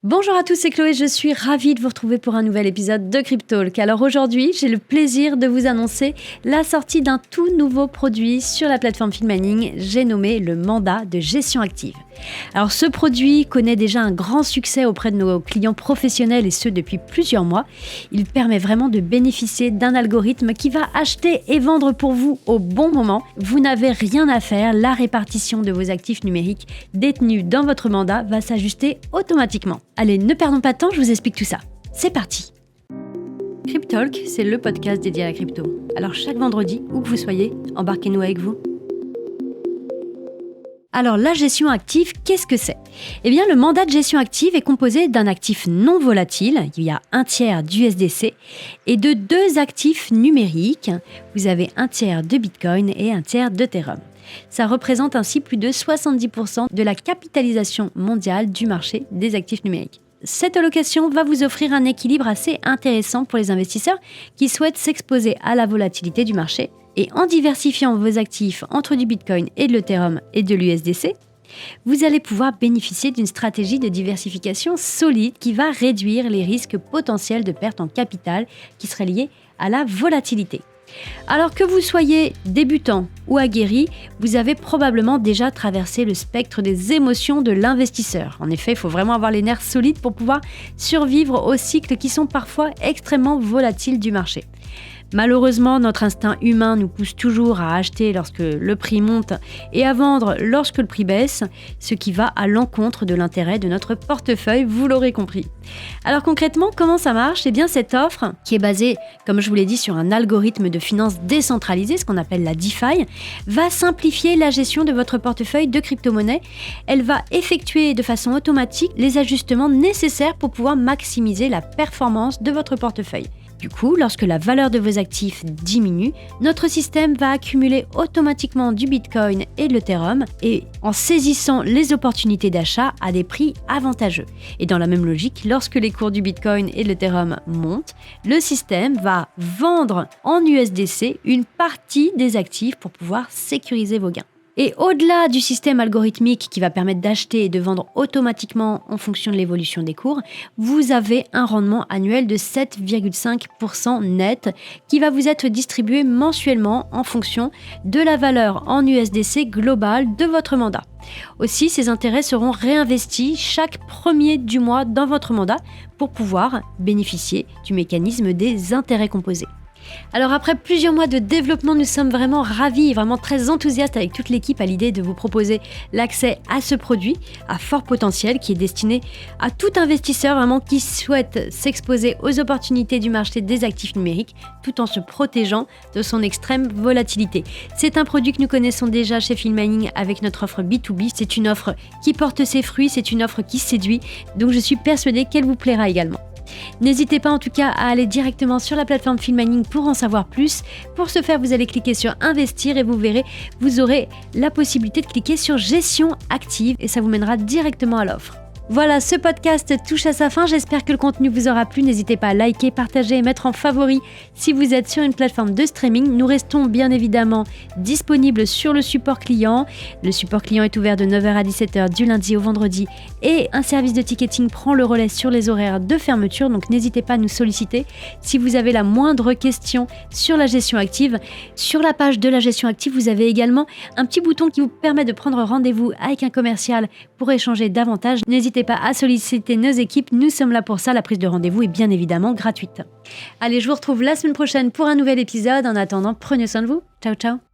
Bonjour à tous, c'est Chloé, je suis ravie de vous retrouver pour un nouvel épisode de Cryptalk. Alors aujourd'hui, j'ai le plaisir de vous annoncer la sortie d'un tout nouveau produit sur la plateforme Filmaning, j'ai nommé le mandat de gestion active. Alors ce produit connaît déjà un grand succès auprès de nos clients professionnels et ce depuis plusieurs mois. Il permet vraiment de bénéficier d'un algorithme qui va acheter et vendre pour vous au bon moment. Vous n'avez rien à faire, la répartition de vos actifs numériques détenus dans votre mandat va s'ajuster automatiquement. Allez, ne perdons pas de temps, je vous explique tout ça. C'est parti. Cryptalk, c'est le podcast dédié à la crypto. Alors chaque vendredi, où que vous soyez, embarquez-nous avec vous. Alors la gestion active, qu'est-ce que c'est ? Eh bien le mandat de gestion active est composé d'un actif non volatile, il y a un tiers d'USDC, et de deux actifs numériques, vous avez un tiers de Bitcoin et un tiers d'Ethereum. Ça représente ainsi plus de 70% de la capitalisation mondiale du marché des actifs numériques. Cette allocation va vous offrir un équilibre assez intéressant pour les investisseurs qui souhaitent s'exposer à la volatilité du marché. Et en diversifiant vos actifs entre du Bitcoin et de l'Ethereum et de l'USDC, vous allez pouvoir bénéficier d'une stratégie de diversification solide qui va réduire les risques potentiels de perte en capital qui seraient liés à la volatilité. Alors que vous soyez débutant ou aguerri, vous avez probablement déjà traversé le spectre des émotions de l'investisseur. En effet, il faut vraiment avoir les nerfs solides pour pouvoir survivre aux cycles qui sont parfois extrêmement volatiles du marché. Malheureusement, notre instinct humain nous pousse toujours à acheter lorsque le prix monte et à vendre lorsque le prix baisse, ce qui va à l'encontre de l'intérêt de notre portefeuille, vous l'aurez compris. Alors concrètement, comment ça marche ? Eh bien cette offre, qui est basée, comme je vous l'ai dit, sur un algorithme de finance décentralisé, ce qu'on appelle la DeFi, va simplifier la gestion de votre portefeuille de crypto-monnaies. Elle va effectuer de façon automatique les ajustements nécessaires pour pouvoir maximiser la performance de votre portefeuille. Du coup, lorsque la valeur de vos actifs diminue, notre système va accumuler automatiquement du Bitcoin et de l'Ethereum et en saisissant les opportunités d'achat à des prix avantageux. Et dans la même logique, lorsque les cours du Bitcoin et de l'Ethereum montent, le système va vendre en USDC une partie des actifs pour pouvoir sécuriser vos gains. Et au-delà du système algorithmique qui va permettre d'acheter et de vendre automatiquement en fonction de l'évolution des cours, vous avez un rendement annuel de 7,5% net qui va vous être distribué mensuellement en fonction de la valeur en USDC globale de votre mandat. Aussi, ces intérêts seront réinvestis chaque premier du mois dans votre mandat pour pouvoir bénéficier du mécanisme des intérêts composés. Alors après plusieurs mois de développement, nous sommes vraiment ravis, vraiment très enthousiastes avec toute l'équipe à l'idée de vous proposer l'accès à ce produit à fort potentiel qui est destiné à tout investisseur vraiment qui souhaite s'exposer aux opportunités du marché des actifs numériques tout en se protégeant de son extrême volatilité. C'est un produit que nous connaissons déjà chez Filmaning avec notre offre B2B, c'est une offre qui porte ses fruits, c'est une offre qui séduit, donc je suis persuadée qu'elle vous plaira également. N'hésitez pas en tout cas à aller directement sur la plateforme Filmaning pour en savoir plus. Pour ce faire, vous allez cliquer sur Investir et vous verrez, vous aurez la possibilité de cliquer sur Gestion active et ça vous mènera directement à l'offre. Voilà, ce podcast touche à sa fin. J'espère que le contenu vous aura plu. N'hésitez pas à liker, partager et mettre en favori si vous êtes sur une plateforme de streaming. Nous restons bien évidemment disponibles sur le support client. Le support client est ouvert de 9h à 17h du lundi au vendredi et un service de ticketing prend le relais sur les horaires de fermeture. Donc n'hésitez pas à nous solliciter si vous avez la moindre question sur la gestion active. Sur la page de la gestion active, vous avez également un petit bouton qui vous permet de prendre rendez-vous avec un commercial pour échanger davantage. N'hésitez pas à solliciter nos équipes, nous sommes là pour ça, la prise de rendez-vous est bien évidemment gratuite. Allez, je vous retrouve la semaine prochaine pour un nouvel épisode. En attendant, prenez soin de vous. Ciao, ciao.